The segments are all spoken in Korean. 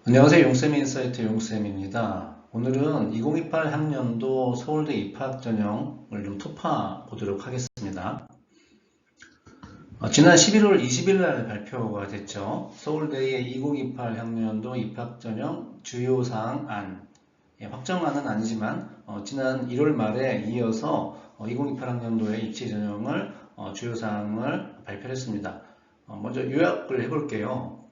안녕하세요. 용쌤 인사이트 용쌤입니다. 오늘은 2028 학년도 서울대 입학전형을 좀 토파보도록 하겠습니다. 지난 11월 20일 날 발표가 됐죠. 서울대의 2028 학년도 입학전형 주요사항 안. 확정안은 아니지만 지난 1월 말에 이어서 2028 학년도의 입시전형을 주요사항을 발표했습니다. 먼저 요약을 해볼게요.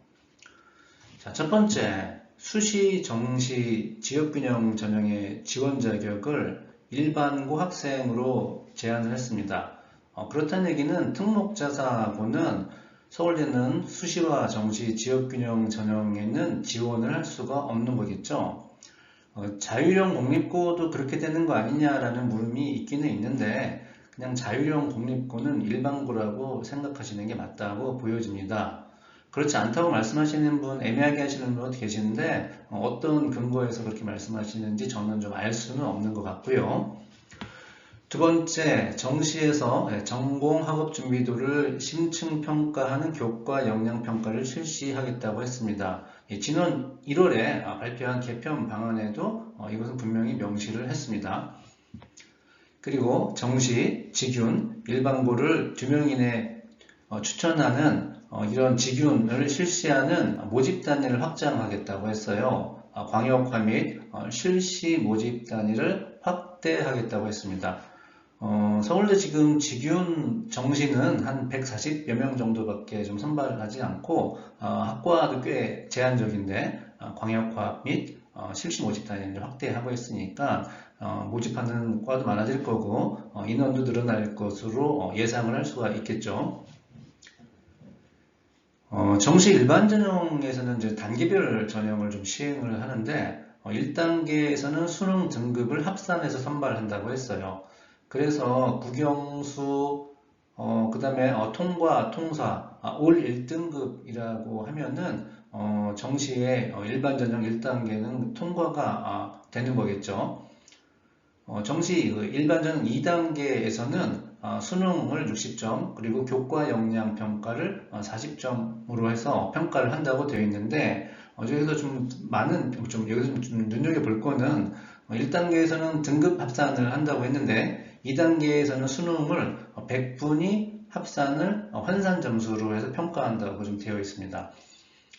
자, 첫 번째, 수시, 정시, 지역균형 전형의 지원 자격을 일반고 학생으로 제한을 했습니다. 그렇다는 얘기는 특목자사고는 서울대는 수시와 정시, 지역균형 전형에는 지원을 할 수가 없는 거겠죠. 자율형 공립고도 그렇게 되는 거 아니냐라는 물음이 있기는 있는데 그냥 자율형 공립고는 일반고라고 생각하시는 게 맞다고 보여집니다. 그렇지 않다고 말씀하시는 분, 애매하게 하시는 분 계시는데 어떤 근거에서 그렇게 말씀하시는지 저는 좀 알 수는 없는 것 같고요. 두 번째, 정시에서 전공 학업 준비도를 심층평가하는 교과 역량평가를 실시하겠다고 했습니다. 지난 1월에 발표한 개편 방안에도 이것은 분명히 명시를 했습니다. 그리고 정시, 직윤, 일반고를 2명 이내 추천하는 이런 직윤을 실시하는 모집 단위를 확장하겠다고 했어요. 광역화 및 실시 모집 단위를 확대하겠다고 했습니다. 서울대 지금 직윤 정시는 한 140여 명 정도밖에 좀 선발하지 않고 학과도 꽤 제한적인데 광역화 및 실시 모집 단위를 확대하고 있으니까 모집하는 과도 많아질 거고 인원도 늘어날 것으로 예상을 할 수가 있겠죠. 정시 일반 전형에서는 이제 단계별 전형을 좀 시행을 하는데 1단계에서는 수능 등급을 합산해서 선발한다고 했어요. 그래서 국영수, 그 다음에 통과, 통사, 올 1등급이라고 하면은 정시의 일반 전형 1단계는 통과가 되는 거겠죠. 정시 일반 전형 2단계에서는 수능을 60점 그리고 교과 역량 평가를 40점으로 해서 평가를 한다고 되어 있는데 여기서 좀 여기서 좀 눈여겨볼 거는 1단계에서는 등급 합산을 한다고 했는데 2단계에서는 수능을 100분이 합산을 환산 점수로 해서 평가한다고 좀 되어 있습니다.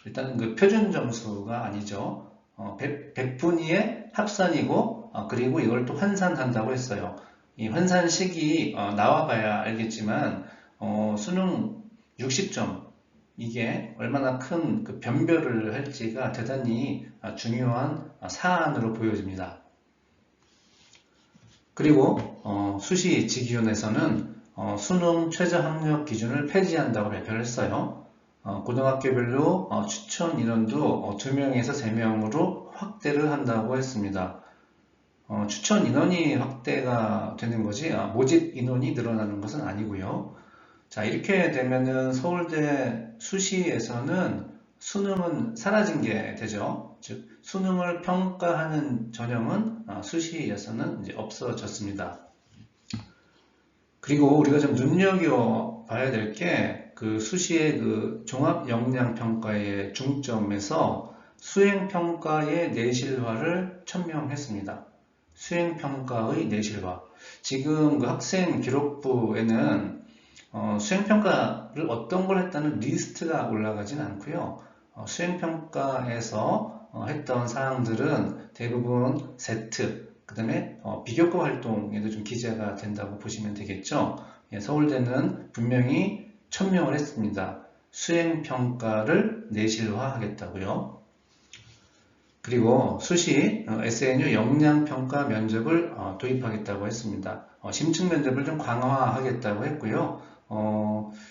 일단은 그 표준 점수가 아니죠. 100분위의 합산이고 그리고 이걸 또 환산한다고 했어요. 이 환산식이 나와봐야 알겠지만 수능 60점 이게 얼마나 큰 그 변별을 할지가 대단히 중요한 사안으로 보여집니다. 그리고 수시 직위원회에서는 수능 최저학력 기준을 폐지한다고 발표를 했어요. 고등학교별로 추천 인원도 2명에서 3명으로 확대를 한다고 했습니다. 추천 인원이 확대가 되는 거지 모집 인원이 늘어나는 것은 아니고요. 자, 이렇게 되면은 서울대 수시에서는 수능은 사라진 게 되죠. 즉 수능을 평가하는 전형은 수시에서는 이제 없어졌습니다. 그리고 우리가 좀 눈여겨 봐야 될 게 그 수시의 그 종합 역량 평가의 중점에서 수행 평가의 내실화를 천명했습니다. 수행 평가의 내실화. 지금 그 학생 기록부에는 수행 평가를 어떤 걸 했다는 리스트가 올라가진 않고요. 수행 평가에서 했던 사항들은 대부분 세트, 그 다음에 비교과 활동에도 좀 기재가 된다고 보시면 되겠죠. 서울대는 분명히 천명을 했습니다. 수행평가를 내실화하겠다고요. 그리고 수시 SNU 역량평가 면접을 도입하겠다고 했습니다. 심층 면접을 좀 강화하겠다고 했고요.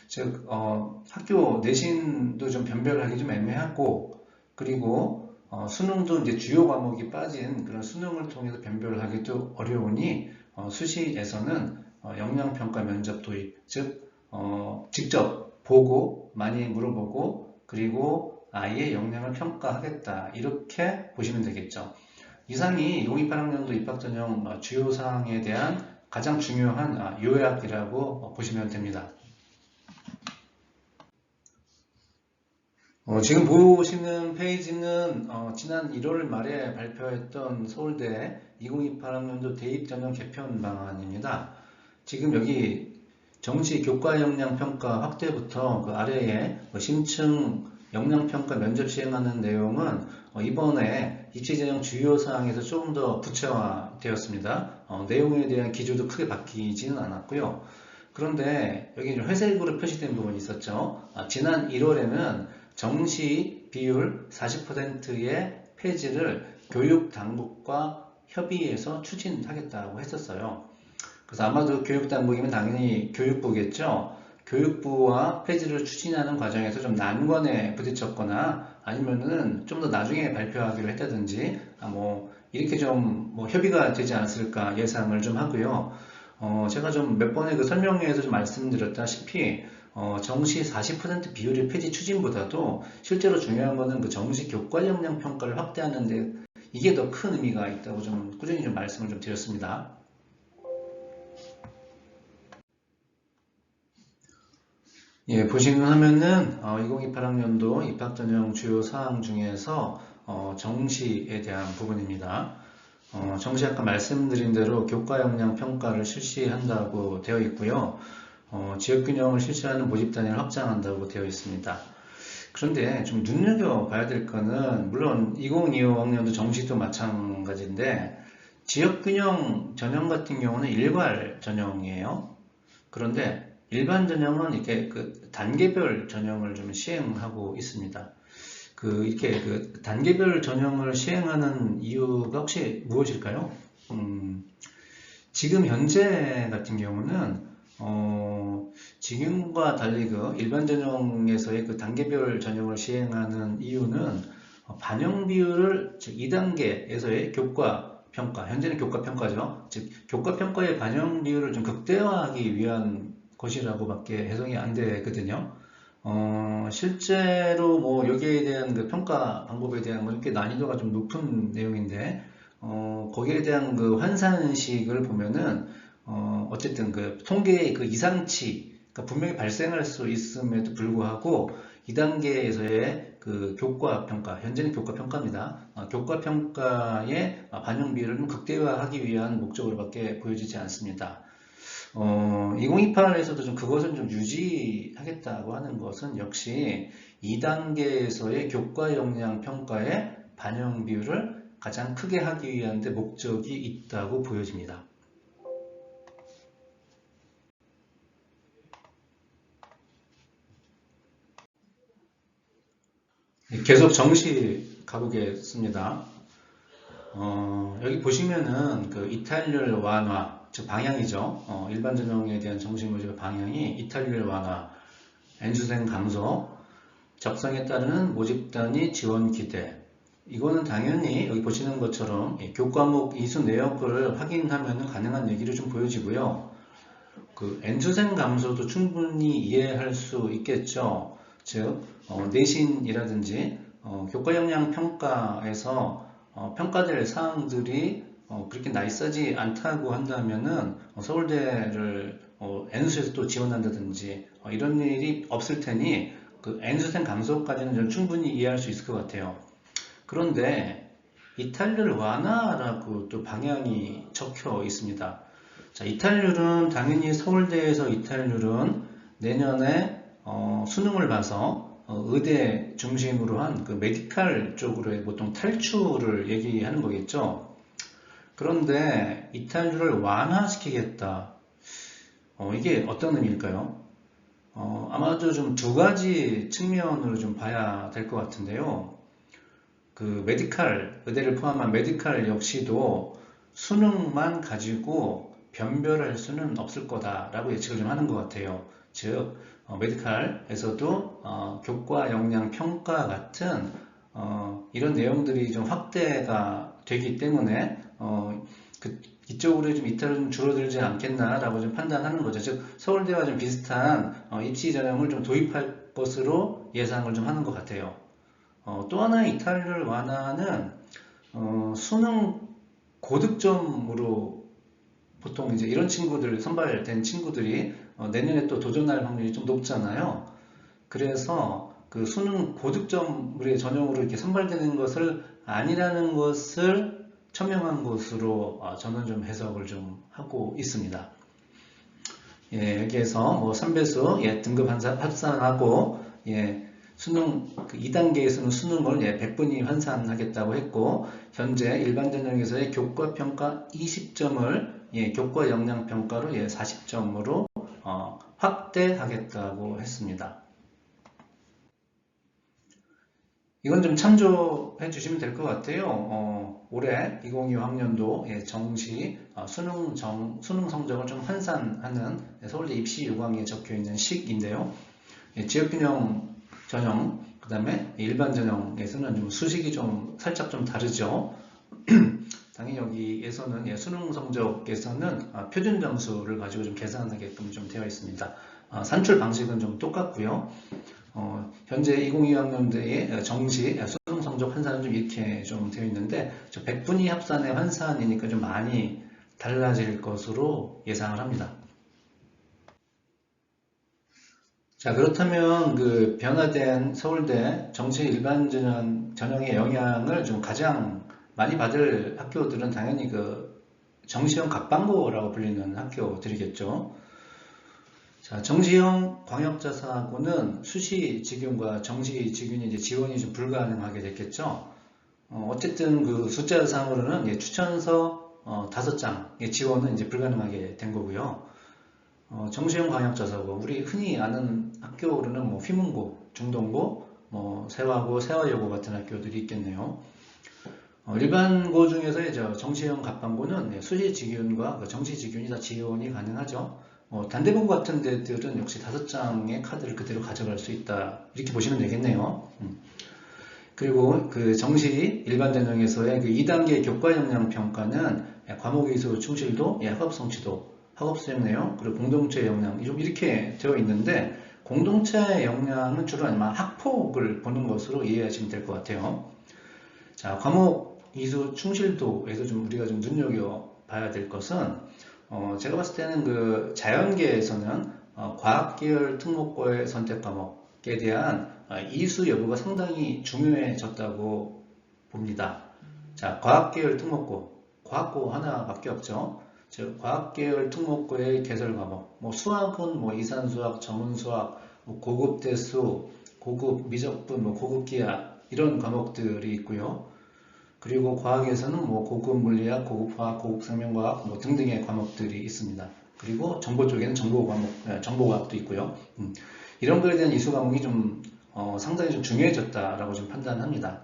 즉 학교 내신도 좀 변별하기 좀 애매하고 그리고 수능도 이제 주요 과목이 빠진 그런 수능을 통해서 변별하기도 어려우니 수시에서는 역량평가 면접 도입, 즉 직접 보고 많이 물어보고 그리고 아이의 역량을 평가하겠다 이렇게 보시면 되겠죠. 이상이 2028학년도 입학전형 주요 사항에 대한 가장 중요한 요약이라고 보시면 됩니다. 지금 보시는 페이지는 지난 1월 말에 발표했던 서울대 2028학년도 대입 전형 개편 방안입니다. 지금 여기 정시 교과 역량 평가 확대부터 그 아래에 심층 역량 평가 면접 시행하는 내용은 이번에 입시 전형 주요 사항에서 조금 더 구체화되었습니다. 내용에 대한 기조도 크게 바뀌지는 않았고요. 그런데 여기 좀 회색으로 표시된 부분이 있었죠. 지난 1월에는 정시 비율 40%의 폐지를 교육당국과 협의해서 추진하겠다고 했었어요. 그래서 아마도 교육당국이면 당연히 교육부겠죠. 교육부와 폐지를 추진하는 과정에서 좀 난관에 부딪혔거나 아니면은 좀 더 나중에 발표하기로 했다든지 이렇게 좀 협의가 되지 않았을까 예상을 좀 하고요. 제가 좀 몇 번의 그 설명회에서 좀 말씀드렸다시피 정시 40% 비율의 폐지 추진보다도 실제로 중요한 거는 그 정시 교과 역량 평가를 확대하는데 이게 더 큰 의미가 있다고 좀 꾸준히 좀 말씀을 좀 드렸습니다. 예, 보시는 화면은 2028학년도 입학전형 주요 사항 중에서 정시에 대한 부분입니다. 정시 아까 말씀드린 대로 교과 역량 평가를 실시한다고 되어 있고요. 지역균형을 실시하는 모집단위를 확장한다고 되어 있습니다. 그런데 좀 눈여겨봐야 될 거는 물론 2025학년도 정시도 마찬가지인데 지역균형 전형 같은 경우는 일괄 전형이에요. 그런데 일반 전형은 이렇게 그 단계별 전형을 좀 시행하고 있습니다. 이렇게 그 단계별 전형을 시행하는 이유가 혹시 무엇일까요? 지금 현재 같은 경우는 지금과 달리 그 일반 전형에서의 그 단계별 전형을 시행하는 이유는 반영 비율을 즉 2단계에서의 교과 평가, 현재는 교과 평가죠. 즉 교과 평가의 반영 비율을 좀 극대화하기 위한 것이라고밖에 해석이 안 되거든요. 실제로 여기에 대한 그 평가 방법에 대한 건 꽤 난이도가 좀 높은 내용인데, 거기에 대한 그 환산식을 보면은, 어쨌든 그 통계의 그 이상치, 그러니까 분명히 발생할 수 있음에도 불구하고 2단계에서의 그 교과 평가, 현재는 교과 평가입니다. 교과 평가의 반영 비율을 극대화하기 위한 목적으로밖에 보여지지 않습니다. 2028에서도 좀 그것을 좀 유지하겠다고 하는 것은 역시 2단계에서의 교과 역량 평가의 반영 비율을 가장 크게 하기 위한 데 목적이 있다고 보여집니다. 계속 정시 가보겠습니다. 여기 보시면은 그 이탈률 완화, 즉 방향이죠. 일반 전형에 대한 정시 모집의 방향이 이탈률 완화, N수생 감소, 적성에 따르는 모집단위 지원 기대. 이거는 당연히 여기 보시는 것처럼 교과목 이수 내역을 확인하면 가능한 얘기를 좀 보여지고요. 그 N수생 감소도 충분히 이해할 수 있겠죠. 즉 내신이라든지 교과 역량 평가에서 평가될 사항들이 그렇게 나이스하지 않다고 한다면은 서울대를 N수에서 또 지원한다든지 이런 일이 없을 테니 그 N수생 감소까지는 좀 충분히 이해할 수 있을 것 같아요. 그런데 이탈률 완화라고 또 방향이 적혀 있습니다. 자, 이탈률은 당연히 서울대에서 이탈률은 내년에 수능을 봐서 의대 중심으로 한 그 메디칼 쪽으로의 보통 탈출을 얘기하는 거겠죠. 그런데 이탈률을 완화시키겠다. 이게 어떤 의미일까요? 아마도 좀 두 가지 측면으로 좀 봐야 될 것 같은데요. 그 메디칼, 의대를 포함한 메디칼 역시도 수능만 가지고 변별할 수는 없을 거다라고 예측을 좀 하는 것 같아요. 즉, 메디칼에서도 교과 역량 평가 같은 이런 내용들이 좀 확대가 되기 때문에 이쪽으로 좀 이탈은 좀 줄어들지 않겠나라고 좀 판단하는 거죠. 즉 서울대와 좀 비슷한 입시 전형을 좀 도입할 것으로 예상을 좀 하는 것 같아요. 또 하나의 이탈률 완화는 수능 고득점으로 보통 이제 이런 친구들 선발된 친구들이 내년에 또 도전할 확률이 좀 높잖아요. 그래서 그 수능 고득점으로 전형으로 이렇게 선발되는 것을 아니라는 것을 천명한 것으로 저는 좀 해석을 좀 하고 있습니다. 예, 여기에서 뭐 선배수 등급 합산하고 수능 그 2단계에서는 수능을 100분이 환산하겠다고 했고 현재 일반 전형에서의 교과 평가 20점을 교과 역량 평가로 40점으로 확대하겠다고 했습니다. 이건 좀 참조해 주시면 될 것 같아요. 올해 2025학년도 정시 수능 성적을 좀 환산하는 서울대 입시 요강에 적혀 있는 식인데요. 지역균형 전형, 그 다음에 일반 전형에서는 좀 수식이 좀 살짝 좀 다르죠. 당연히 여기에서는 수능 성적에서는 표준 점수를 가지고 좀 계산하게끔 좀 되어 있습니다. 산출 방식은 좀 똑같고요. 현재 2022학년도의 정시 수능 성적 환산은 좀 이렇게 좀 되어 있는데 100분위 합산의 환산이니까 좀 많이 달라질 것으로 예상을 합니다. 자, 그렇다면 그 변화된 서울대 정시 일반 전형의 영향을 좀 가장 많이 받을 학교들은 당연히 그 정시형 각반고라고 불리는 학교들이겠죠. 자, 정시형 광역자사고는 수시 직윤과 정시 직윤이 이제 지원이 좀 불가능하게 됐겠죠. 어쨌든 그 숫자상으로는 추천서 5장 지원은 이제 불가능하게 된 거고요. 정시형 광역자사고 우리 흔히 아는 학교로는 뭐 휘문고, 중동고, 뭐 세화고, 세화여고 같은 학교들이 있겠네요. 일반고 중에서 이제 정시형 갑반고는 수시 직윤과 정시 직윤이 다 지원이 가능하죠. 단대본 같은 데들은 역시 5장의 카드를 그대로 가져갈 수 있다 이렇게 보시면 되겠네요. 그리고 그 정시 일반 전형에서의 그 2단계 교과 역량 평가는 과목 이수 충실도, 학업 성취도, 학업 수행 내용, 그리고 공동체 역량 이렇게 되어 있는데 공동체 역량은 주로 아마 학폭을 보는 것으로 이해하시면 될 것 같아요. 자, 과목 이수 충실도에서 좀 우리가 좀 눈여겨봐야 될 것은 제가 봤을 때는 그 자연계에서는 과학계열 특목고의 선택 과목에 대한 이수 여부가 상당히 중요해졌다고 봅니다. 자, 과학계열 특목고, 과학고 하나밖에 없죠. 즉, 과학계열 특목고의 개설 과목, 뭐 수학은 뭐 이산수학, 전문수학, 뭐 고급 대수, 고급 미적분, 뭐 고급 기하 이런 과목들이 있고요. 그리고 과학에서는 뭐 고급 물리학, 고급 화학, 고급 생명과학 뭐 등등의 과목들이 있습니다. 그리고 정보 쪽에는 정보과학도 있고요. 이런 거에 대한 이수 과목이 좀 상당히 좀 중요해졌다라고 좀 판단합니다.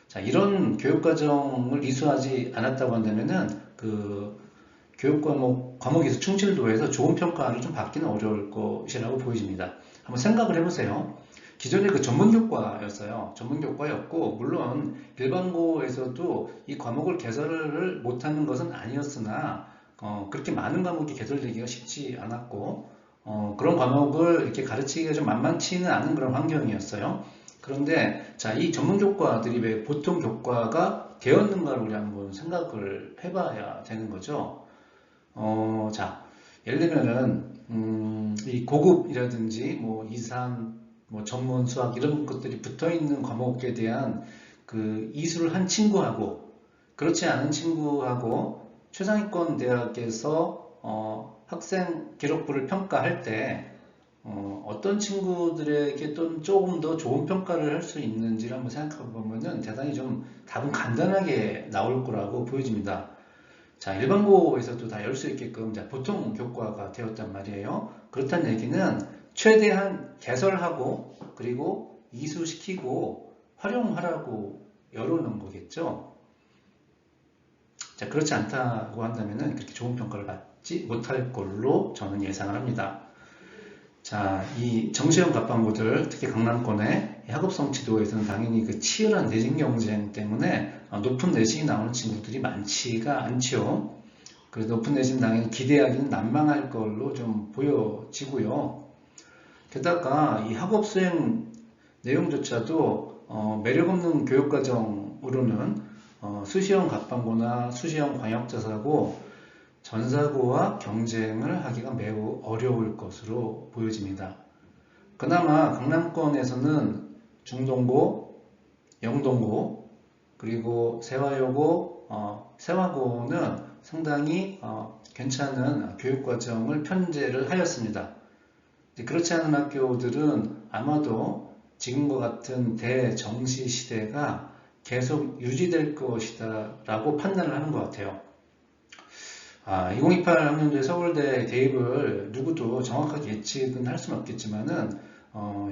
자, 이런 교육 과정을 이수하지 않았다고 한다면은 그 교육 과목 이수 충실도에서 좋은 평가를 좀 받기는 어려울 것이라고 보여집니다. 한번 생각을 해보세요. 기존에 그 전문교과였어요. 전문교과였고 물론 일반고에서도 이 과목을 개설을 못하는 것은 아니었으나 그렇게 많은 과목이 개설되기가 쉽지 않았고 그런 과목을 이렇게 가르치기가 좀 만만치는 않은 그런 환경이었어요. 그런데 자, 이 전문교과들이 왜 보통 교과가 되었는가를 우리 한번 생각을 해봐야 되는 거죠. 자, 예를 들면은 이 고급이라든지 뭐 이산 뭐 전문 수학 이런 것들이 붙어 있는 과목에 대한 그 이수를 한 친구하고 그렇지 않은 친구하고 최상위권 대학에서 학생 기록부를 평가할 때 어떤 친구들에게 또 조금 더 좋은 평가를 할 수 있는지를 한번 생각해 보면은 대단히 좀 답은 간단하게 나올 거라고 보여집니다. 자, 일반고에서도 다 열 수 있게끔 보통 교과가 되었단 말이에요. 그렇다는 얘기는 최대한 개설하고 그리고 이수시키고 활용하라고 열어놓은 거겠죠. 자, 그렇지 않다고 한다면 그렇게 좋은 평가를 받지 못할 걸로 저는 예상을 합니다. 자, 이 정시형 갑반고들 특히 강남권의 학업성 지도에서는 당연히 그 치열한 내신 경쟁 때문에 높은 내신이 나오는 친구들이 많지가 않죠. 그래서 높은 내신 당연히 기대하기는 난망할 걸로 좀 보여지고요. 게다가 이 학업 수행 내용조차도 매력 없는 교육과정으로는 수시형 갑반고나 수시형 광역자사고 전사고와 경쟁을 하기가 매우 어려울 것으로 보여집니다. 그나마 강남권에서는 중동고, 영동고, 그리고 세화여고, 세화고는 상당히 괜찮은 교육과정을 편제를 하였습니다. 그렇지 않은 학교들은 아마도 지금과 같은 대정시 시대가 계속 유지될 것이다 라고 판단을 하는 것 같아요. 2028 학년도에 서울대 대입을 누구도 정확하게 예측은 할 수는 없겠지만은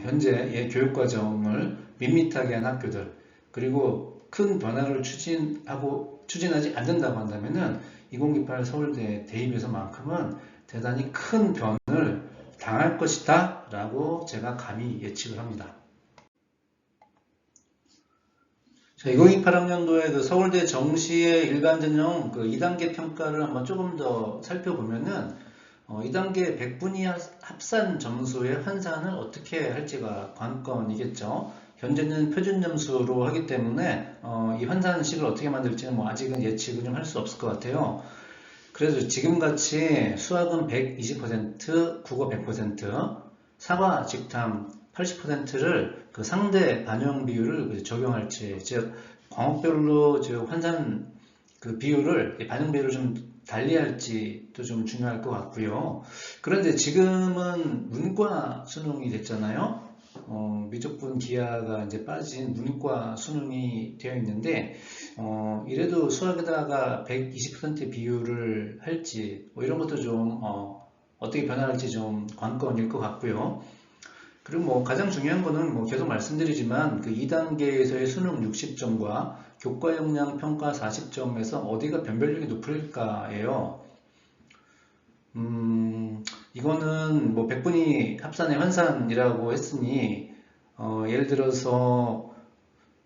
현재의 교육과정을 밋밋하게 한 학교들, 그리고 큰 변화를 추진하지 않는다고 한다면은 2028 서울대 대입에서만큼은 대단히 큰 변을 당할 것이다 라고 제가 감히 예측을 합니다. 자, 2028학년도에 그 서울대 정시의 일반전형 그 2단계 평가를 한번 조금 더 살펴보면은 2단계 100분위 합산 점수의 환산을 어떻게 할지가 관건이겠죠. 현재는 표준 점수로 하기 때문에 이 환산식을 어떻게 만들지는 뭐 아직은 예측은 좀 할 수 없을 것 같아요. 그래서 지금같이 수학은 120%, 국어 100%, 사과, 직탐 80%를 그 상대 반영 비율을 적용할지, 즉 과목별로 환산 그 비율을 반영 비율을 좀 달리할지도 좀 중요할 것 같고요. 그런데 지금은 문과 수능이 됐잖아요. 미적분 기하가 이제 빠진 문과 수능이 되어 있는데 이래도 수학에다가 120% 비율을 할지 뭐 이런 것도 좀 어떻게 변화할지 좀 관건일 것 같고요. 그리고 뭐 가장 중요한 거는 뭐 계속 말씀드리지만 그 2단계에서의 수능 60점과 교과 역량 평가 40점에서 어디가 변별력이 높을까예요. 이거는 뭐 100분위 합산의 환산이라고 했으니 예를 들어서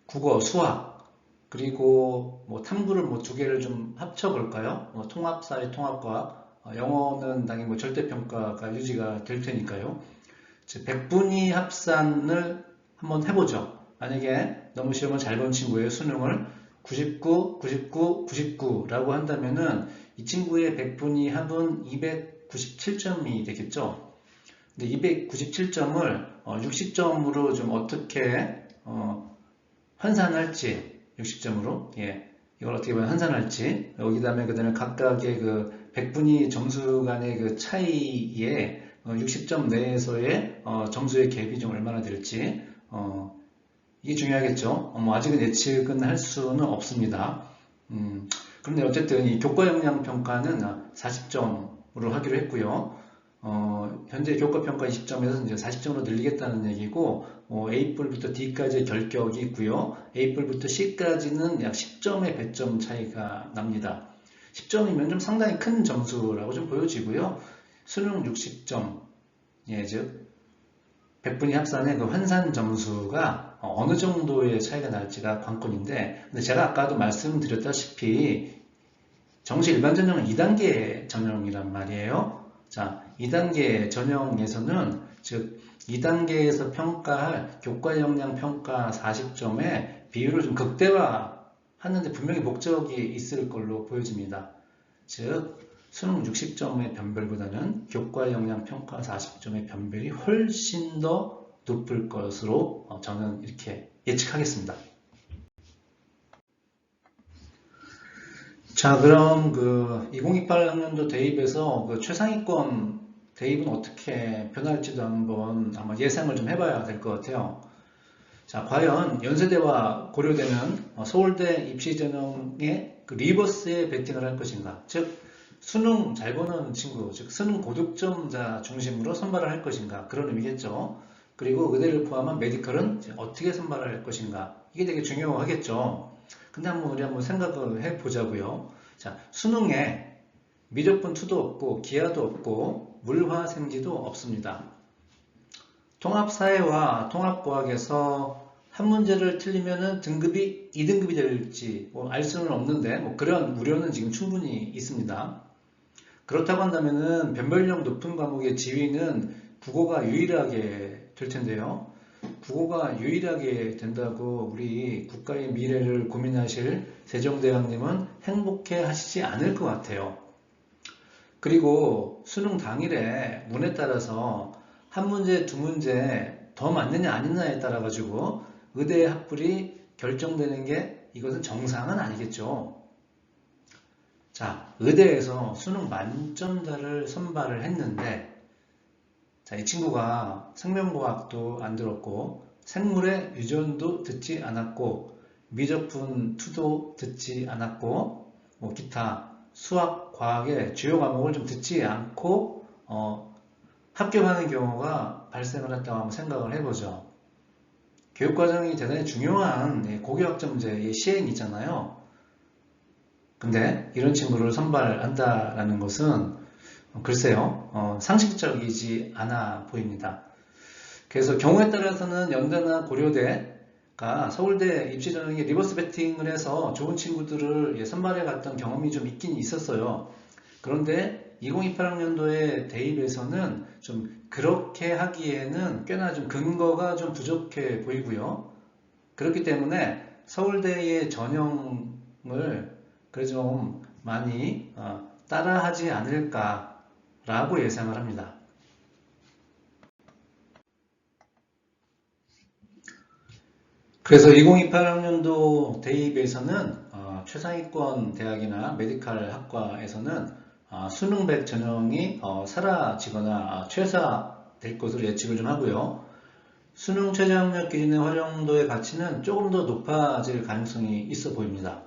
국어, 수학, 그리고 뭐 탐구를 뭐 두 개를 좀 합쳐 볼까요? 뭐 통합사회, 통합과학, 영어는 당연히 뭐 절대평가가 유지가 될 테니까요. 즉 100분위 합산을 한번 해보죠. 만약에 너무 시험을 잘 본 친구의 수능을 99, 99, 99라고 한다면은 이 친구의 100분위 합은 297점이 되겠죠. 근데 297점을 60점으로 좀 어떻게 환산할지, 60점으로 이걸 어떻게 보면 환산할지, 그다음에 각각의 그 100분위 점수 간의 그 차이에 60점 내에서의 점수의 갭이 좀 얼마나 될지 이게 중요하겠죠. 뭐 아직은 예측은 할 수는 없습니다. 그런데 어쨌든 이 교과 역량 평가는 40점으로 하기로 했고요. 현재 교과 평가 20점에서 이제 40점으로 늘리겠다는 얘기고 A뿔부터 D까지의 결격이 있고요. A뿔부터 C까지는 약 10점의 배점 차이가 납니다. 10점이면 좀 상당히 큰 점수라고 좀 보여지고요. 수능 60점, 즉 100분위 합산의 그 환산 점수가 어느 정도의 차이가 날지가 관건인데, 근데 제가 아까도 말씀드렸다시피 정시 일반 전형은 2단계 전형이란 말이에요. 자, 2단계 전형에서는 즉 2단계에서 평가할 교과 역량 평가 40점의 비율을 좀 극대화하는데 분명히 목적이 있을 걸로 보여집니다. 즉 수능 60점의 변별보다는 교과 역량 평가 40점의 변별이 훨씬 더 높을 것으로 저는 이렇게 예측하겠습니다. 자, 그럼 그 2028학년도 대입에서 그 최상위권 대입은 어떻게 변할지도 한번 아마 예상을 좀 해봐야 될 것 같아요. 자, 과연 연세대와 고려대는 서울대 입시 전형의 그 리버스에 베팅을 할 것인가? 즉 수능 잘 보는 친구, 즉 수능 고득점자 중심으로 선발을 할 것인가? 그런 의미겠죠. 그리고 의대를 포함한 메디컬은 어떻게 선발을 할 것인가? 이게 되게 중요하겠죠. 근데 우리 한번 생각을 해보자고요. 자, 수능에 미적분 2도 없고 기하도 없고 물화생지도 없습니다. 통합사회와 통합과학에서 한 문제를 틀리면 등급이 2등급이 될지 알 수는 없는데 그런 우려는 지금 충분히 있습니다. 그렇다고 한다면 변별력 높은 과목의 지위는 국어가 유일하게 될 텐데요. 국어가 유일하게 된다고 우리 국가의 미래를 고민하실 세종대왕님은 행복해 하시지 않을 것 같아요. 그리고 수능 당일에 운에 따라서 한 문제, 두 문제 더 맞느냐 아니냐에 따라 가지고 의대 합불이 결정되는 게 이것은 정상은 아니겠죠. 자, 의대에서 수능 만점자를 선발을 했는데, 자, 이 친구가 생명과학도 안 들었고, 생물의 유전도 듣지 않았고, 미적분 2도 듣지 않았고, 뭐 기타 수학, 과학의 주요 과목을 좀 듣지 않고 합격하는 경우가 발생을 했다고 한번 생각을 해보죠. 교육과정이 대단히 중요한 고교학점제의 시행이잖아요. 근데 이런 친구를 선발한다라는 것은 글쎄요, 상식적이지 않아 보입니다. 그래서 경우에 따라서는 연대나 고려대가 서울대 입시 전형에 리버스 배팅을 해서 좋은 친구들을 선발해 갔던 경험이 좀 있긴 있었어요. 그런데 2028학년도에 대입에서는 좀 그렇게 하기에는 꽤나 좀 근거가 좀 부족해 보이고요. 그렇기 때문에 서울대의 전형을 그래서 좀 많이 따라하지 않을까라고 예상을 합니다. 그래서 2028학년도 대입에서는 최상위권 대학이나 메디칼 학과에서는 수능100 전형이 사라지거나 최소화될 것으로 예측을 좀 하고요. 수능 최저학력 기준의 활용도의 가치는 조금 더 높아질 가능성이 있어 보입니다.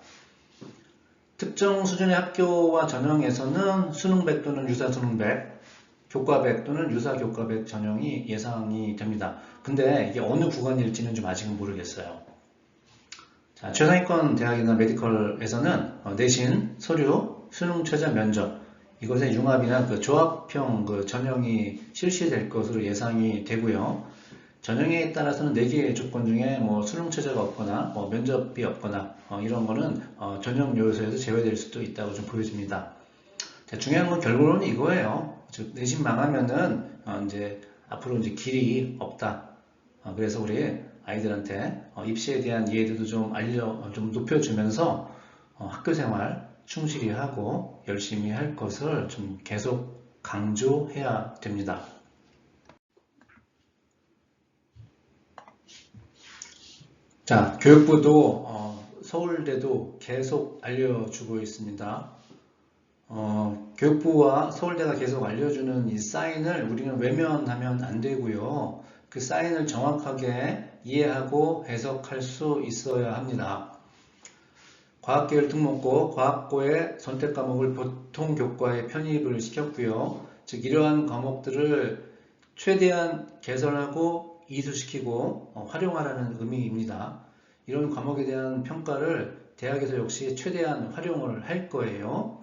특정 수준의 학교와 전형에서는 수능 100 또는 유사 수능 100, 교과 100 또는 유사 교과 100 전형이 예상이 됩니다. 근데 이게 어느 구간일지는 좀 아직은 모르겠어요. 자, 최상위권 대학이나 메디컬에서는 내신, 서류, 수능 최저 면접 이것의 융합이나 그 조합형 그 전형이 실시될 것으로 예상이 되고요. 전형에 따라서는 4개의 조건 중에 뭐 수능 최저가 없거나 면접이 없거나 이런 거는 전형 요소에서 제외될 수도 있다고 좀 보여집니다. 자, 중요한 건 결론은 이거예요. 즉 내신 망하면은 이제 앞으로 이제 길이 없다. 그래서 우리 아이들한테 입시에 대한 이해도도 좀 높여주면서 학교 생활 충실히 하고 열심히 할 것을 좀 계속 강조해야 됩니다. 자, 교육부도 서울대도 계속 알려주고 있습니다. 교육부와 서울대가 계속 알려주는 이 사인을 우리는 외면하면 안 되고요. 그 사인을 정확하게 이해하고 해석할 수 있어야 합니다. 과학계열 특목고, 과학고의 선택 과목을 보통 교과에 편입을 시켰고요. 즉 이러한 과목들을 최대한 개선하고 이수시키고 활용하라는 의미입니다. 이런 과목에 대한 평가를 대학에서 역시 최대한 활용을 할 거예요.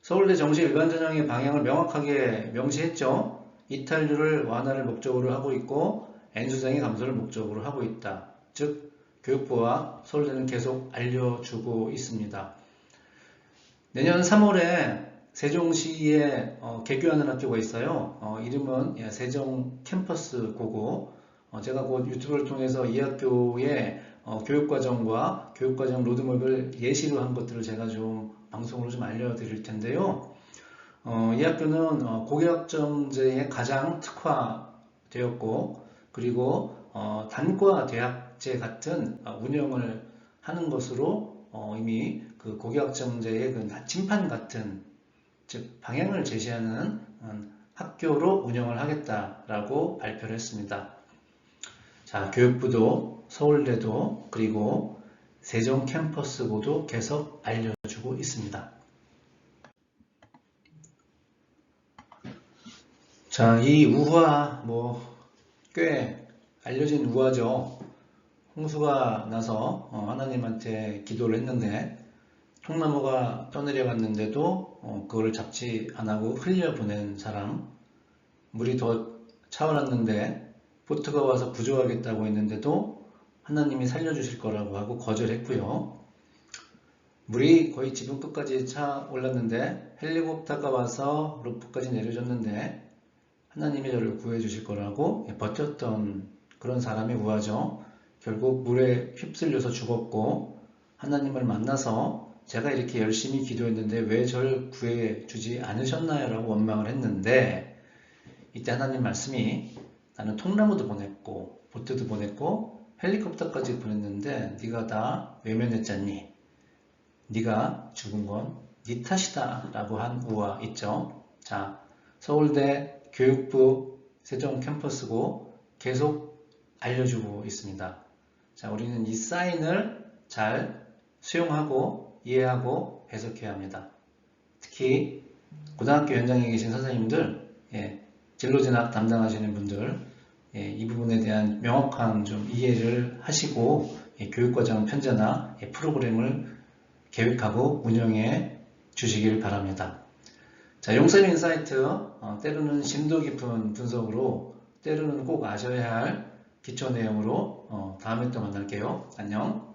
서울대 정시 일반전형의 방향을 명확하게 명시했죠. 이탈률을 완화를 목적으로 하고 있고 N수생의 감소를 목적으로 하고 있다. 즉 교육부와 서울대는 계속 알려주고 있습니다. 내년 3월에 세종시에 개교하는 학교가 있어요. 이름은 세종 캠퍼스 고고. 제가 곧 유튜브를 통해서 이 학교의 교육과정과 교육과정 로드맵을 예시로 한 것들을 제가 좀 방송으로 좀 알려드릴 텐데요. 이 학교는 고교학점제에 가장 특화되었고 그리고 단과 대학제 같은 운영을 하는 것으로 이미 그 고교학점제의 그 나침판 같은 즉 방향을 제시하는 학교로 운영을 하겠다라고 발표를 했습니다. 자, 교육부도 서울대도 그리고 세종 캠퍼스고도 계속 알려주고 있습니다. 자, 이 우화 꽤 알려진 우화죠. 홍수가 나서 하나님한테 기도를 했는데 통나무가 떠내려갔는데도 그거를 잡지 않고 흘려보낸 사람, 물이 더 차올랐는데 보트가 와서 구조하겠다고 했는데도 하나님이 살려주실 거라고 하고 거절했고요. 물이 거의 지붕 끝까지 차올랐는데 헬리콥터가 와서 루프까지 내려줬는데 하나님이 저를 구해주실 거라고 버텼던 그런 사람의 우화죠. 결국 물에 휩쓸려서 죽었고 하나님을 만나서 제가 이렇게 열심히 기도했는데 왜 저를 구해주지 않으셨나요? 라고 원망을 했는데 이때 하나님 말씀이 나는 통나무도 보냈고 보트도 보냈고 헬리콥터까지 보냈는데 네가 다 외면했잖니. 네가 죽은 건 네 탓이다 라고 한 우화 있죠. 자, 서울대 교육부 세종 캠퍼스고 계속 알려주고 있습니다. 자, 우리는 이 사인을 잘 수용하고 이해하고 해석해야 합니다. 특히 고등학교 현장에 계신 선생님들, 진로진학 담당하시는 분들, 이 부분에 대한 명확한 좀 이해를 하시고 교육과정 편제나 프로그램을 계획하고 운영해 주시길 바랍니다. 자, 용쌤 인사이트, 때로는 심도 깊은 분석으로 때로는 꼭 아셔야 할 기초 내용으로 다음에 또 만날게요. 안녕.